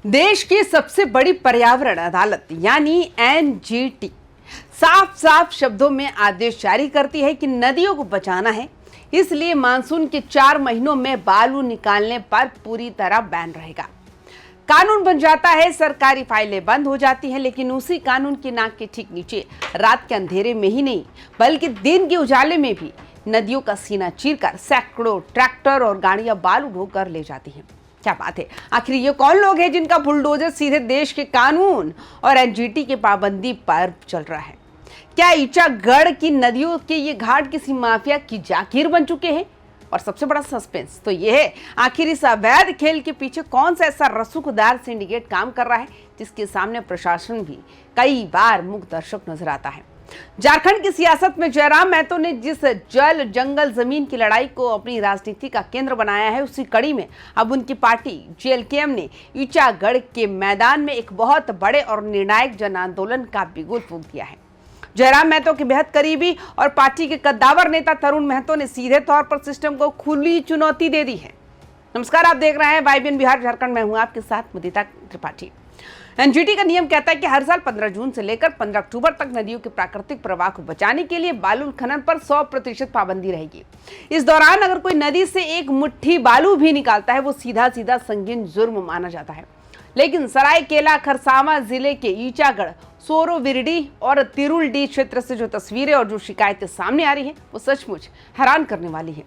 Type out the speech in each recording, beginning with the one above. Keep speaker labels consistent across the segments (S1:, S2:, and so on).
S1: देश की सबसे बड़ी पर्यावरण अदालत यानी एनजीटी साफ साफ शब्दों में आदेश जारी करती है कि नदियों को बचाना है। इसलिए मानसून के 4 महीनों में बालू निकालने पर पूरी तरह बैन रहेगा। कानून बन जाता है, सरकारी फाइलें बंद हो जाती हैं, लेकिन उसी कानून की नाक के ठीक नीचे रात के अंधेरे में ही नहीं बल्कि दिन के उजाले में भी नदियों का सीना चीरकर सैकड़ों ट्रैक्टर और गाड़ियां बालू ढोकर ले जाती हैं। क्या बात है, आखिर ये कौन लोग हैं जिनका बुलडोजर सीधे देश के कानून और एनजीटी के पाबंदी पर चल रहा है? क्या ईचागढ़ की नदियों के ये घाट किसी माफिया की जागीर बन चुके हैं? और सबसे बड़ा सस्पेंस तो ये है, आखिर इस अवैध खेल के पीछे कौन सा ऐसा रसूखदार सिंडिकेट काम कर रहा है जिसके सामने प्रशासन भी कई बार मूक दर्शक नजर आता है। झारखंड की सियासत में जयराम महतो ने जिस जल जंगल जमीन की लड़ाई को अपनी राजनीति का केंद्र बनाया है, उसी कड़ी में अब उनकी पार्टी जेएलकेएम ने ईचागढ़ के मैदान में एक बहुत बड़े और निर्णायक जन आंदोलन का बिगुल फूंक दिया है। जयराम महतो के बेहद करीबी और पार्टी के कद्दावर नेता तरुण महतो ने सीधे तौर पर सिस्टम को खुली चुनौती दे दी है। नमस्कार, आप देख रहे हैं वाईबीएन बिहार झारखंड। मैं हूं आपके साथ मुदिता त्रिपाठी। एनजीटी का नियम कहता है कि हर साल 15 जून से लेकर 15 अक्टूबर तक नदियों के प्राकृतिक प्रवाह को बचाने के लिए बालू खनन पर 100% पाबंदी रहेगी। इस दौरान अगर कोई नदी से एक मुट्ठी बालू भी निकालता है, वो सीधा सीधा संगीन जुर्म माना जाता है। लेकिन सरायकेला खरसावां जिले के ईचागढ़, सोरो विरडी और तिरुलडी क्षेत्र से जो तस्वीरें और जो शिकायतें सामने आ रही हैं, वो सचमुच हैरान करने वाली है।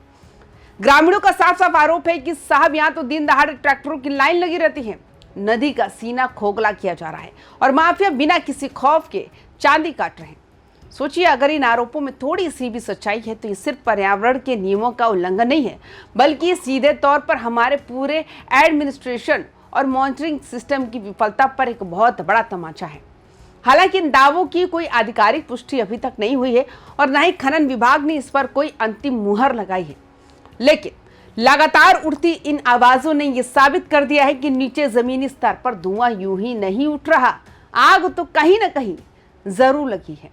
S1: ग्रामीणों का साफ साफ आरोप है कि साहब, यहाँ तो दिन दहाड़े ट्रैक्टरों की लाइन लगी रहती है, नदी का सीना खोखला किया जा रहा है और माफिया बिना किसी खौफ के चांदी काट रहे हैं। सोचिए, अगर इन आरोपों में थोड़ी सी भी सच्चाई है तो ये सिर्फ पर्यावरण के नियमों का उल्लंघन नहीं है, बल्कि सीधे तौर पर हमारे पूरे एडमिनिस्ट्रेशन और मॉनिटरिंग सिस्टम की विफलता पर एक बहुत बड़ा तमाचा है। हालांकि इन दावों की कोई आधिकारिक पुष्टि अभी तक नहीं हुई है और न ही खनन विभाग ने इस पर कोई अंतिम मुहर लगाई है, लेकिन लगातार उठती इन आवाजों ने यह साबित कर दिया है कि नीचे जमीनी स्तर पर धुआं यूं ही नहीं उठ रहा, आग तो कहीं ना कहीं जरूर लगी है।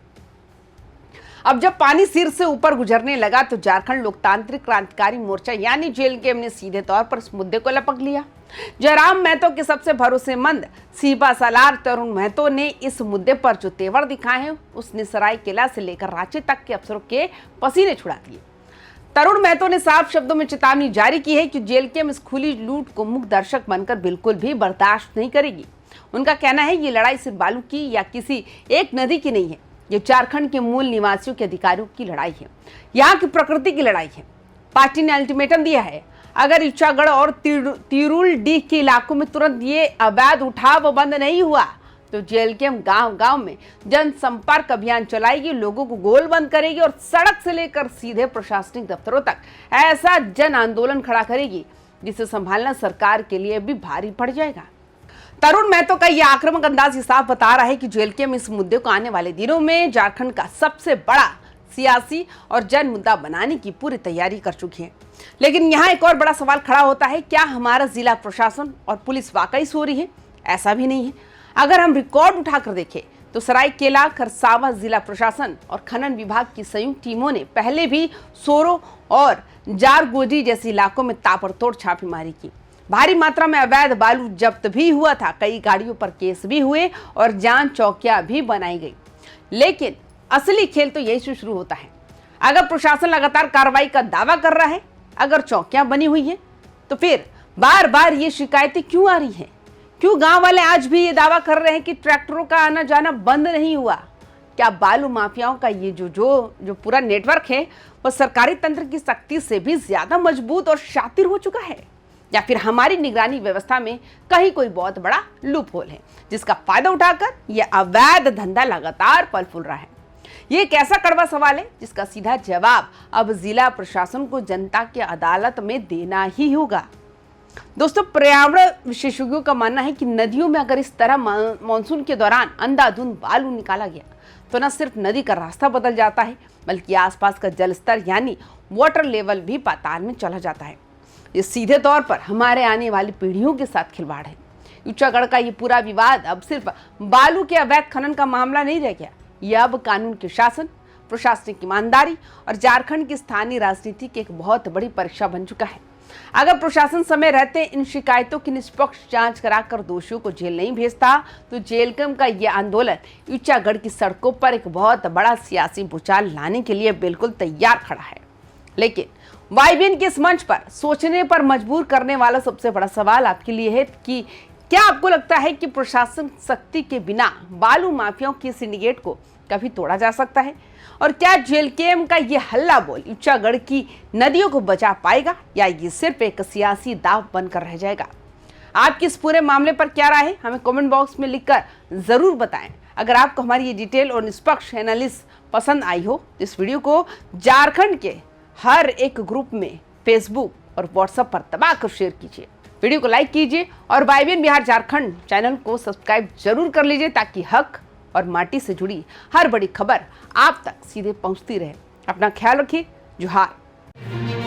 S1: अब जब पानी सिर से ऊपर गुजरने लगा तो झारखंड लोकतांत्रिक क्रांतिकारी मोर्चा यानी जेएलकेएम ने सीधे तौर पर इस मुद्दे को लपक लिया। जयराम महतो के सबसे भरोसेमंद सीपा सालार तरुण महतो ने इस मुद्दे पर जो तेवर दिखाए हैं, उसने सरायकेला से लेकर रांची तक के अफसरों के पसीने छुड़ा दिए। तरुण महतो ने साफ शब्दों में चेतावनी जारी की है कि जेएलकेएम इस खुली लूट को मुख्य दर्शक बनकर बिल्कुल भी बर्दाश्त नहीं करेगी। उनका कहना है ये लड़ाई सिर्फ बालू की या किसी एक नदी की नहीं है, ये झारखंड के मूल निवासियों के अधिकारियों की लड़ाई है, यहाँ की प्रकृति की लड़ाई है। पार्टी ने अल्टीमेटम दिया है, अगर ईचागढ़ और तिरुलडीह के इलाकों में तुरंत ये अवैध उठाव बंद नहीं हुआ तो जेएलकेएम गांव गांव में जनसंपर्क अभियान चलाएगी, लोगों को गोल बंद करेगी और सड़क से लेकर सीधे प्रशासनिक दफ्तरों तक ऐसा जन आंदोलन खड़ा करेगी जिसे संभालना सरकार के लिए भी भारी पड़ जाएगा। तरुण महतो का यह आक्रामक अंदाज साफ बता रहा है कि जेएलकेएम इस मुद्दे को आने वाले दिनों में झारखंड का सबसे बड़ा सियासी और जन मुद्दा बनाने की पूरी तैयारी कर चुकी है। लेकिन यहाँ एक और बड़ा सवाल खड़ा होता है, क्या हमारा जिला प्रशासन और पुलिस वाकई सो रही है? ऐसा भी नहीं है। अगर हम रिकॉर्ड उठाकर देखें तो सरायकेला खरसावां जिला प्रशासन और खनन विभाग की संयुक्त टीमों ने पहले भी सोरो और जारगोजी जैसे इलाकों में ताबड़तोड़ छापेमारी की। भारी मात्रा में अवैध बालू जब्त भी हुआ था, कई गाड़ियों पर केस भी हुए और जांच चौकियां भी बनाई गई। लेकिन असली खेल तो यही से शुरू होता है। अगर प्रशासन लगातार कार्रवाई का दावा कर रहा है, अगर चौकियां बनी हुई है, तो फिर बार बार ये शिकायतें क्यों आ रही हैं? क्यों गांव वाले आज भी ये दावा कर रहे हैं कि ट्रैक्टरों का आना जाना बंद नहीं हुआ? क्या बालू माफियाओं का ये जो पूरा नेटवर्क है वो सरकारी तंत्र की सख्ती से भी ज्यादा मजबूत और शातिर हो चुका है? या फिर हमारी निगरानी व्यवस्था में कहीं कोई बहुत बड़ा लूप होल है जिसका फायदा उठाकर यह अवैध धंधा लगातार फल फूल रहा है? ये एक ऐसा कड़वा सवाल है जिसका सीधा जवाब अब जिला प्रशासन को जनता की अदालत में देना ही होगा। दोस्तों, पर्यावरण विशेषज्ञों का मानना है कि नदियों में अगर इस तरह मानसून के दौरान अंधाधुंध बालू निकाला गया तो न सिर्फ नदी का रास्ता बदल जाता है बल्कि आसपास का जल स्तर यानी वाटर लेवल भी पाताल में चला जाता है। ये सीधे तौर पर हमारे आने वाली पीढ़ियों के साथ खिलवाड़ है। ईचागढ़ का ये पूरा विवाद अब सिर्फ बालू के अवैध खनन का मामला नहीं रह गया, यह अब कानून के शासन, प्रशासनिक ईमानदारी और झारखंड की स्थानीय राजनीति की एक बहुत बड़ी परीक्षा बन चुका है। अगर प्रशासन समय रहते इन शिकायतों की निष्पक्ष जांच कराकर दोषियों को जेल नहीं भेजता तो जेलकम का यह आंदोलन ऊंचागढ़ की सड़कों पर एक बहुत बड़ा सियासी भूचाल लाने के लिए बिल्कुल तैयार खड़ा है। लेकिन वाईबीएन के इस मंच पर सोचने पर मजबूर करने वाला सबसे बड़ा सवाल आपके लिए है कि क्या आपको लगता है कि प्रशासन शक्ति के बिना बालू माफियाओं की सिंडिकेट को कभी तोड़ा जा सकता है? और क्या जेलकेम का ये हल्ला बोल ऊंचागढ़ की नदियों को बचा पाएगा या ये सिर्फ एक सियासी दांव बनकर रह जाएगा? आपकी इस पूरे मामले पर क्या राय है हमें कमेंट बॉक्स में लिखकर जरूर बताएं। अगर आपको हमारी ये डिटेल और निष्पक्ष एनालिसिस पसंद आई हो तो इस वीडियो को झारखंड के हर एक ग्रुप में फेसबुक और व्हाट्सएप पर दबाकर शेयर कीजिए, वीडियो को लाइक कीजिए और वाईबीएन बिहार झारखंड चैनल को सब्सक्राइब जरूर कर लीजिए ताकि हक और माटी से जुड़ी हर बड़ी खबर आप तक सीधे पहुंचती रहे। अपना ख्याल रखिए। जोहार।